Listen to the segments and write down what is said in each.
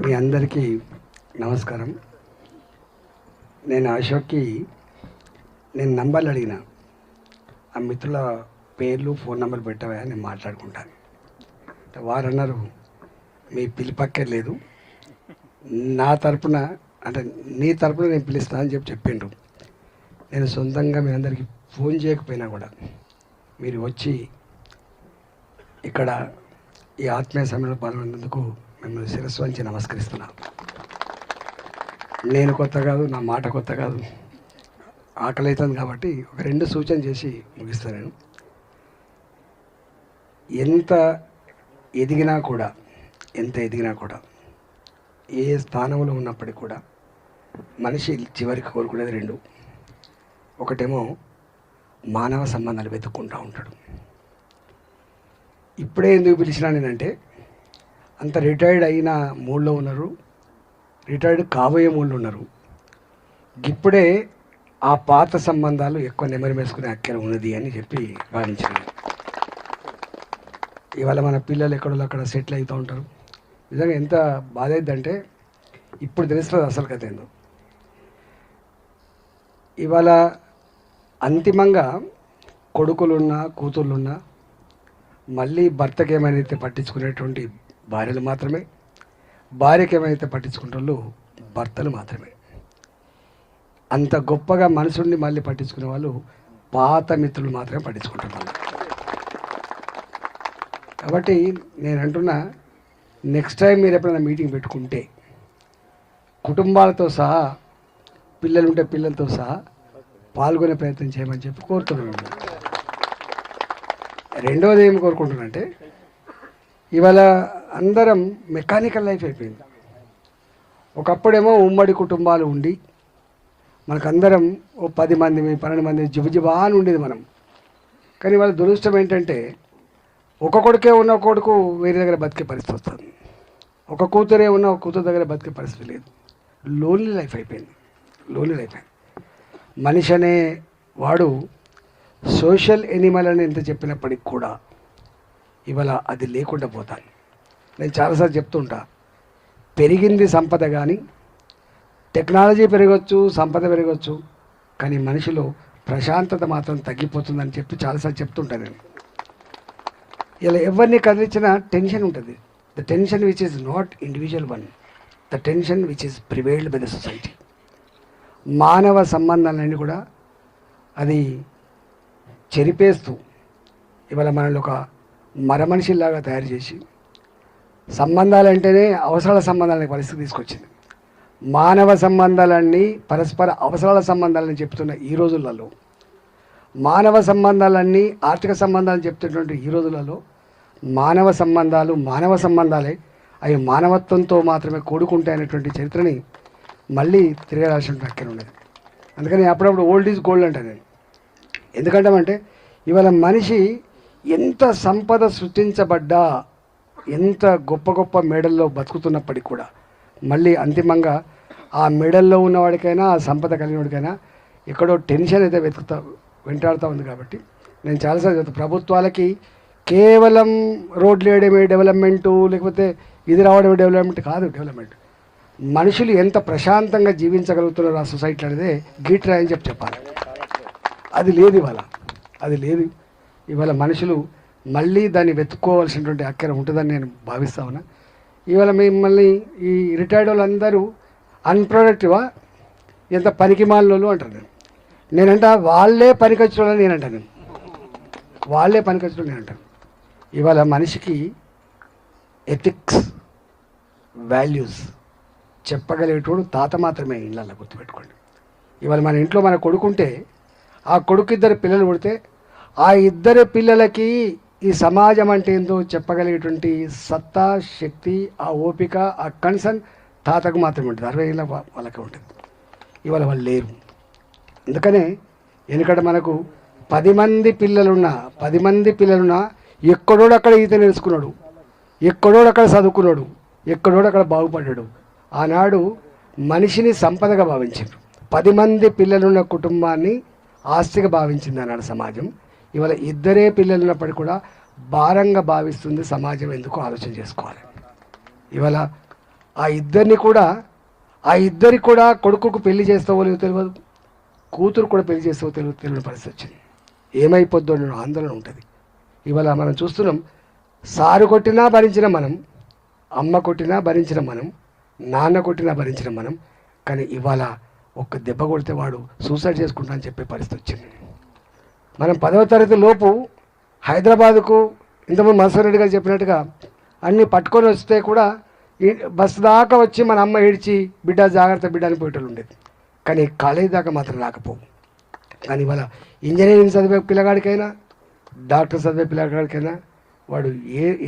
మీ అందరికీ నమస్కారం. నేను అశోక్కి నంబర్లు అడిగిన, ఆ మిత్రుల పేర్లు ఫోన్ నెంబర్లు పెట్టవా నేను మాట్లాడుకుంటాను. వారు అన్నారు మీ పిలిపక్కర్లేదు, నా తరపున అంటే నీ తరపున నేను పిలుస్తాను అని చెప్పిండ్రు. నేను సొంతంగా మీ అందరికీ ఫోన్ చేయకపోయినా కూడా మీరు వచ్చి ఇక్కడ ఈ ఆత్మీయ సమ్మెలో పాల్గొన్నందుకు మిమ్మల్ని శిరస్సు వంచి నమస్కరిస్తున్నాను. నేను కొత్త కాదు, నా మాట కొత్త కాదు, ఆకలి అవుతుంది కాబట్టి ఒక 2 సూచన చేసి ముగిస్తాను. నేను ఎంత ఎదిగినా కూడా ఏ స్థానంలో ఉన్నప్పటికీ కూడా మనిషి చివరికి కోరుకునేది 2. ఒకటేమో మానవ సంబంధాలు వెతుక్కుంటూ ఉంటాడు. ఇప్పుడే ఎందుకు పిలిచినా నేనంటే అంత రిటైర్డ్ అయిన మూడ్లో ఉన్నారు, రిటైర్డ్ కాబోయే మూడ్లో ఉన్నారు. ఇప్పుడే ఆ పాత సంబంధాలు ఎక్కువ నెమరు వేసుకునే అక్కర ఉన్నది అని చెప్పి భావించాను. ఇవాళ మన పిల్లలు ఎక్కడో అక్కడ సెటిల్ అవుతూ ఉంటారు. నిజంగా ఎంత బాధ అయిద్దంటే ఇప్పుడు తెలుస్తుంది అసలు కథ ఏందో. ఇవాళ అంతిమంగా కొడుకులున్నా కూతుర్లున్నా మళ్ళీ భర్తకి ఏమైనా పట్టించుకునేటువంటి భార్యలు మాత్రమే, భార్యకి ఏమైతే పట్టించుకుంటారో భర్తలు మాత్రమే. అంత గొప్పగా మనసుని మళ్ళీ పట్టించుకునే వాళ్ళు పాత మిత్రులు మాత్రమే పట్టించుకుంటున్నారు. కాబట్టి నేను అంటున్నా, నెక్స్ట్ టైం మీరు ఎప్పుడైనా మీటింగ్ పెట్టుకుంటే కుటుంబాలతో సహా, పిల్లలుంటే పిల్లలతో సహా పాల్గొనే ప్రయత్నం చేయమని చెప్పి కోరుతున్నాను. రెండవది ఏమి కోరుకుంటున్నానంటే, ఇవాళ అందరం మెకానికల్ లైఫ్ అయిపోయింది. ఒకప్పుడేమో ఉమ్మడి కుటుంబాలు ఉండి మనకందరం ఓ 10 మంది 12 మంది జిబుజిబా అని ఉండేది మనం. కానీ వాళ్ళ దురదృష్టం ఏంటంటే ఒక కొడుకే ఉన్న కొడుకు వేరే దగ్గర బతికే పరిస్థితి వస్తుంది, ఒక కూతురే ఉన్న ఒక కూతురు దగ్గర బతికే పరిస్థితి లేదు. లోన్లీ లైఫ్ అయిపోయింది. మనిషి అనే వాడు సోషల్ ఎనిమల్ అని ఎంత చెప్పినప్పటికి కూడా ఇవాళ అది లేకుండా పోతాను. నేను చాలాసార్లు చెప్తుంటా, పెరిగింది సంపద, కానీ టెక్నాలజీ పెరగచ్చు, సంపద పెరగచ్చు, కానీ మనిషిలో ప్రశాంతత మాత్రం తగ్గిపోతుందని చెప్పి చాలాసార్లు చెప్తుంటాను నేను. ఇలా ఎవరిని కదిలించినా టెన్షన్ ఉంటుంది. The tension which is not individual one, the tension which is prevailed by the society. మానవ సంబంధాలన్నీ కూడా అది చెరిపేస్తూ ఇవాళ మనల్ని ఒక మరమనిషిలాగా తయారు చేసి సంబంధాలంటేనే అవసరాల సంబంధాలనే పరిస్థితి తీసుకొచ్చింది. మానవ సంబంధాలన్నీ పరస్పర అవసరాల సంబంధాలని చెప్తున్న ఈ రోజులలో, మానవ సంబంధాలన్నీ ఆర్థిక సంబంధాలు చెప్తున్నటువంటి ఈ రోజులలో మానవ సంబంధాలే అవి మానవత్వంతో మాత్రమే కూడుకుంటాయనేటువంటి చరిత్రని మళ్ళీ తిరగరాల్సిన అక్కడ ఉన్నది. అందుకని అప్పుడప్పుడు ఓల్డ్ ఈజ్ గోల్డ్ అంటాను నేను. ఎందుకంటామంటే ఇవాళ మనిషి ఎంత సంపద సృష్టించబడ్డా, ఎంత గొప్ప గొప్ప మేడల్లో బతుకుతున్నప్పటికీ కూడా మళ్ళీ అంతిమంగా ఆ మేడల్లో ఉన్నవాడికైనా, ఆ సంపద కలిగినవాడికైనా ఎక్కడో టెన్షన్ అయితే వెంటాడుతూ ఉంది. కాబట్టి నేను చాలాసార్లు చెప్తాను, ప్రభుత్వాలకి కేవలం రోడ్లు వేయడమే డెవలప్మెంటు, లేకపోతే ఇది రావడమే డెవలప్మెంట్ కాదు. డెవలప్మెంట్ మనుషులు ఎంత ప్రశాంతంగా జీవించగలుగుతున్నారు ఆ సొసైటీ అనేది గీట్రా అని చెప్పాలి. అది లేదు ఇవాళ మనుషులు మళ్ళీ దాన్ని వెతుక్కోవాల్సినటువంటి అక్కర ఉంటుందని నేను భావిస్తా ఉన్నా. ఇవాళ మిమ్మల్ని ఈ రిటైర్డ్ వాళ్ళందరూ అన్ప్రొడక్టివా, ఎంత పనికి మాలినోళ్ళు అంటారు. నేనంట వాళ్ళే పనికొచ్చిన నేనంటాను. ఇవాళ మనిషికి ఎథిక్స్, వాల్యూస్ చెప్పగలిగేటోడు తాత మాత్రమే. ఇళ్ళల్లో గుర్తుపెట్టుకోండి. ఇవాళ మన ఇంట్లో మన కొడుకుంటే, ఆ కొడుకు 2 పిల్లలు పుడితే ఆ 2 పిల్లలకి ఈ సమాజం అంటే ఏందో చెప్పగలిగేటువంటి సత్తా, శక్తి, ఆ ఓపిక, ఆ కన్సర్న్ తాతకు మాత్రమే ఉంటుంది. 60 ఏళ్ళ వాళ్ళకే ఉంటుంది. ఇవాళ వాళ్ళు లేరు. అందుకనే ఎందుకంటే మనకు 10 మంది పిల్లలున్నా ఎక్కడోడు అక్కడ ఈత నేర్చుకున్నాడు, ఎక్కడోడు అక్కడ చదువుకున్నాడు, ఎక్కడోడు అక్కడ బాగుపడ్డాడు. ఆనాడు మనిషిని సంపదగా భావించారు. 10 మంది పిల్లలున్న కుటుంబాన్ని ఆస్తిగా భావించింది అన్నాడు సమాజం. ఇవాళ 2 పిల్లలు ఉన్నప్పటికీ కూడా భారంగా భావిస్తుంది సమాజం. ఎందుకు ఆలోచన చేసుకోవాలి. ఇవాళ ఆ ఇద్దరికి కూడా కొడుకుకు పెళ్లి చేస్తావో లేదో తెలియదు, కూతురు కూడా పెళ్లి చేస్తావో తెలియని పరిస్థితి వచ్చింది. ఏమైపోద్దో అనే ఆందోళన ఉంటుంది. ఇవాళ మనం చూస్తున్నాం, సారు కొట్టినా భరించిన మనం, అమ్మ కొట్టినా భరించిన మనం, నాన్న కొట్టినా భరించిన మనం. కానీ ఇవాళ ఒక్క దెబ్బ కొడితే వాడు సూసైడ్ చేసుకుంటా అని చెప్పే పరిస్థితి వచ్చింది. మనం 10వ తరగతి లోపు హైదరాబాదుకు ఇంతకుముందు మన్సూర్ రెడ్డి గారు చెప్పినట్టుగా అన్నీ పట్టుకొని వస్తే కూడా బస్సు దాకా వచ్చి మన అమ్మ ఏడ్చి బిడ్డ జాగ్రత్త బిడ్డ అని పోయేటోళ్ళు ఉండేది. కానీ కాలేజీ దాకా మాత్రం రాకపోవు. కానీ ఇవాళ ఇంజనీరింగ్ చదివే పిల్లగాడికైనా, డాక్టర్ చదివే పిల్లగాడికైనా వాడు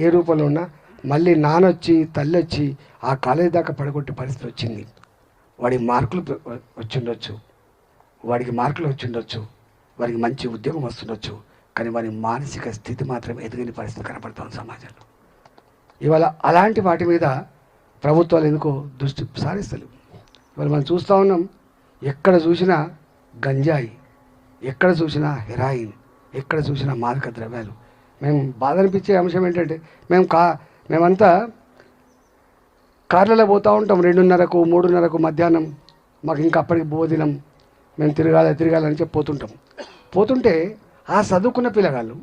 ఏ రూపంలో ఉన్నా మళ్ళీ నాన్నొచ్చి తల్లి వచ్చి ఆ కాలేజీ దాకా పడగొట్టే పరిస్థితి వచ్చింది. వాడికి మార్కులు వచ్చిండొచ్చు, వాడికి మంచి ఉద్యోగం వస్తుండొచ్చు, కానీ వారి మానసిక స్థితి మాత్రం ఎదుగని పరిస్థితి కనపడుతుంది సమాజంలో. ఇవాళ అలాంటి వాటి మీద ప్రభుత్వాలు ఎందుకో దృష్టి సారిస్తలేవు. ఇవాళ మనం చూస్తూ ఉన్నాం, ఎక్కడ చూసినా గంజాయి, ఎక్కడ చూసినా హెరాయిన్, ఎక్కడ చూసినా మాదక ద్రవ్యాలు. మేము బాధ అనిపించే అంశం ఏంటంటే మేమంతా కార్లలో పోతూ ఉంటాం 2:30కు 3:30కు మధ్యాహ్నం. మాకు ఇంకా అప్పటికి భోజనం, మేము తిరగాలని చెప్పి పోతుంటే ఆ చదువుకున్న పిల్లగాళ్ళు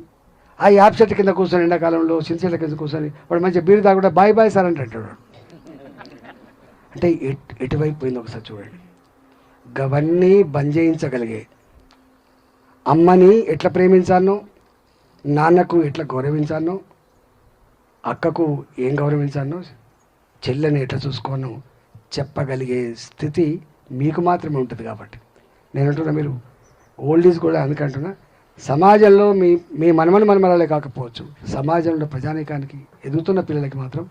ఆ యాప్ చెట్టు కింద కూర్చొని ఎండాకాలంలో సించెట్ల కింద కూర్చొని వాడు మంచిగా బీరు తాగుంటే బాయ్ బాయ్ సార్ అంటాడు. అంటే ఎటువైపు పోయింది ఒకసారి చూడండి. అవన్నీ బంద్ చేయించగలిగే అమ్మని ఎట్లా ప్రేమించానో, నాన్నకు ఎట్లా గౌరవించానో, అక్కకు ఏం గౌరవించానో, చెల్లెని ఎట్లా చూసుకోనో చెప్పగలిగే స్థితి మీకు మాత్రమే ఉంటుంది. కాబట్టి నేను అంటున్నా, మీరు ఓల్డ్ ఈజ్ కూడా అందుకంటున్నా, సమాజంలో మీ మనమరాలే కాకపోవచ్చు, సమాజంలో ప్రజానీకానికి ఎదుగుతున్న పిల్లలకి మాత్రం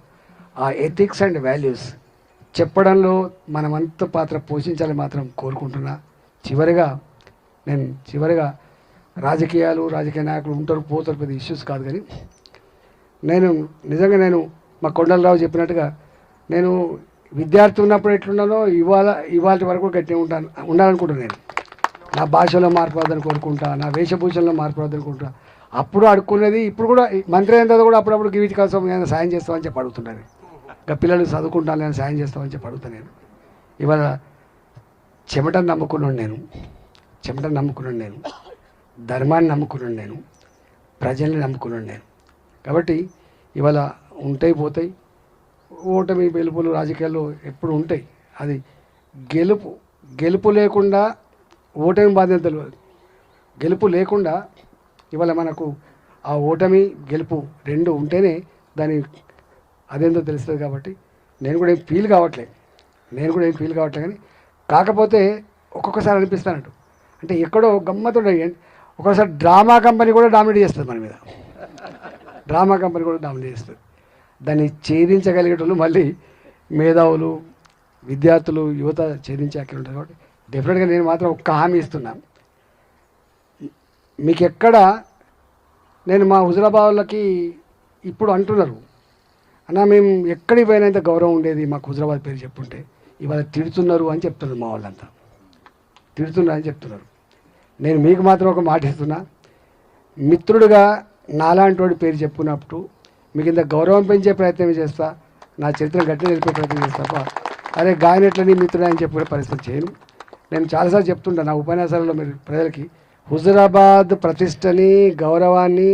ఆ ఎథిక్స్ అండ్ వాల్యూస్ చెప్పడంలో మనమంత పాత్ర పోషించాలని మాత్రం కోరుకుంటున్నా. చివరిగా రాజకీయ నాయకులు ఉంటారు పోతారు, పెద్ద ఇష్యూస్ కాదు. కానీ నేను మా కొండలరావు చెప్పినట్టుగా నేను విద్యార్థి ఉన్నప్పుడు ఎట్లున్నానో ఇవాళ వరకు గట్టిగా ఉండాలనుకుంటున్నాను. నేను నా భాషలో మార్పు రాదని కోరుకుంటా, నా వేషభూషణలో మార్పు రాదని కోరుకుంటా. అప్పుడు అడుక్కునేది, ఇప్పుడు కూడా మంత్రి అయిన తర్వాత కూడా అప్పుడప్పుడు వీటి కోసం నేను సాయం చేస్తామని చెప్పి అడుగుతున్నాను. ఇంకా పిల్లలు చదువుకుంటాను నేను సాయం చేస్తామని చెప్పి అడుగుతాను. నేను ఇవాళ చెమటను నమ్ముకున్నాను, నేను ధర్మాన్ని నమ్ముకున్నాను, నేను ప్రజల్ని నమ్ముకున్నాను నేను. కాబట్టి ఇవాళ ఉంటాయి పోతాయి, ఓటమి గెలుపులు రాజకీయాల్లో ఎప్పుడు ఉంటాయి. అది గెలుపు లేకుండా ఓటమి బాధ్యత తెలియదు. గెలుపు లేకుండా ఇవాళ మనకు ఆ ఓటమి గెలుపు రెండు ఉంటేనే దాని అదేందో తెలుస్తుంది. కాబట్టి నేను కూడా ఏం ఫీల్ కావట్లేదు కానీ కాకపోతే ఒక్కొక్కసారి అనిపిస్తానంటు, అంటే ఎక్కడో గమ్మతో ఒక్కొక్కసారి డ్రామా కంపెనీ కూడా డామినేట్ చేస్తుంది మన మీద. దాన్ని ఛేదించగలిగేటోళ్ళు మళ్ళీ మేధావులు, విద్యార్థులు, యువత ఛేదించే అక్కడ ఉంటుంది. కాబట్టి డెఫినెట్గా నేను మాత్రం ఒక్క హామీ ఇస్తున్నాను, మీకు ఎక్కడ నేను మా హుజరాబాద్లకి ఇప్పుడు అంటున్నారు అన్న, మేము ఎక్కడికి పోయినంత గౌరవం ఉండేది మాకు హుజరాబాద్ పేరు చెప్పుంటే, ఇవాళ తిడుతున్నారు అని చెప్తున్నారు. మా వాళ్ళంతా తిడుతున్నారని చెప్తున్నారు. నేను మీకు మాత్రం ఒక మాట ఇస్తున్నా, మిత్రుడుగా నాలాంటి వాడి పేరు చెప్పుకున్నప్పుడు మీకు ఇంత గౌరవం పెంచే ప్రయత్నం చేస్తా, నా చరిత్ర గట్టిగా తెలిపే ప్రయత్నం చేస్తా తప్ప అరే గాయనట్లని మిత్రుడు అని చెప్పుకునే పరిస్థితి చేయను. నేను చాలాసార్లు చెప్తుంటాను నా ఉపన్యాసాలలో మీరు ప్రజలకి, హుజరాబాద్ ప్రతిష్టని గౌరవాన్ని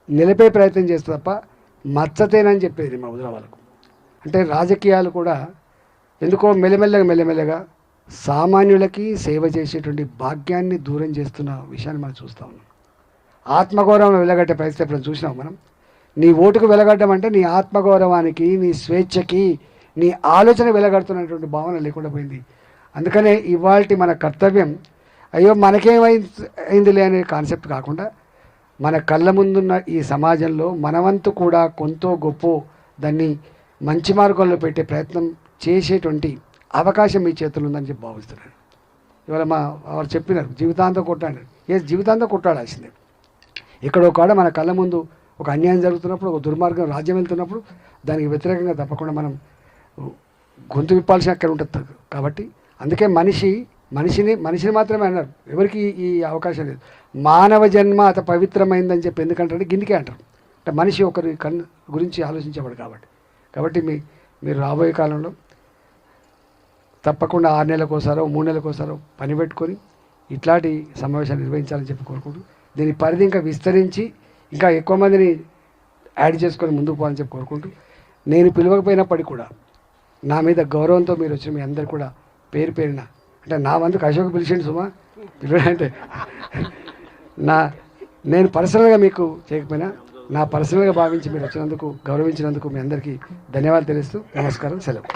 నిలిపే ప్రయత్నం చేస్తా తప్ప మచ్చతేనని చెప్పేది మా హుజరాబాద్కు. అంటే రాజకీయాలు కూడా ఎందుకో మెల్లమెల్లగా సామాన్యులకి సేవ చేసేటువంటి భాగ్యాన్ని దూరం చేస్తున్న విషయాన్ని మనం చూస్తూ ఉన్నాం. ఆత్మగౌరవం వెలగట్టే పరిస్థితి ఎప్పుడు చూసినాం మనం. నీ ఓటుకు వెలగడ్డం అంటే నీ ఆత్మగౌరవానికి, నీ స్వేచ్ఛకి, నీ ఆలోచన వెలగడుతున్నటువంటి భావన లేకుండా పోయింది. అందుకనే ఇవాల్టి మన కర్తవ్యం అయ్యో మనకేమైందిలే అనే కాన్సెప్ట్ కాకుండా మన కళ్ళ ముందున్న ఈ సమాజంలో మనవంతు కూడా కొంత గొప్ప దాన్ని మంచి మార్గంలో పెట్టే ప్రయత్నం చేసేటువంటి అవకాశం మీ చేతులు ఉందని చెప్పి భావిస్తున్నాను. ఇవాళ వారు చెప్పినారు జీవితాంతం కొట్టాడు. జీవితాంతం కొట్టాడాల్సిందే. ఎక్కడో కాడ మన కళ్ళ ముందు ఒక అన్యాయం జరుగుతున్నప్పుడు, ఒక దుర్మార్గం రాజ్యం వెళ్తున్నప్పుడు దానికి వ్యతిరేకంగా తప్పకుండా మనం గొంతు విప్పాల్సిన అక్కడ ఉంటుంది. కాబట్టి అందుకే మనిషిని మాత్రమే అన్నారు, ఎవరికి ఈ అవకాశం లేదు. మానవ జన్మ అత పవిత్రమైందని చెప్పి ఎందుకంటారంటే గిన్నికే అంటారు, అంటే మనిషి ఒకరి గురించి ఆలోచించేవాడు కాబట్టి మీరు రాబోయే కాలంలో తప్పకుండా 6 నెలలకోసారో 3 నెలలకోసారో పని పెట్టుకొని ఇట్లాంటి సమావేశాలు నిర్వహించాలని చెప్పి కోరుకుంటూ దీని పరిధి ఇంకా విస్తరించి ఇంకా ఎక్కువ మందిని యాడ్ చేసుకొని ముందుకు పోవాలని చెప్పి కోరుకుంటూ నేను పిలవకపోయినప్పటికీ కూడా నా మీద గౌరవంతో మీరు వచ్చిన మీ అందరు కూడా పేరు పేరున అంటే నా వంతుకు అశోక్ పిలిచిండు సుమా పిలవడంటే నేను పర్సనల్గా మీకు చేయకపోయినా నా పర్సనల్గా భావించి మీరు వచ్చినందుకు గౌరవించినందుకు మీ అందరికీ ధన్యవాదాలు తెలుస్తూ నమస్కారం, సెలవు.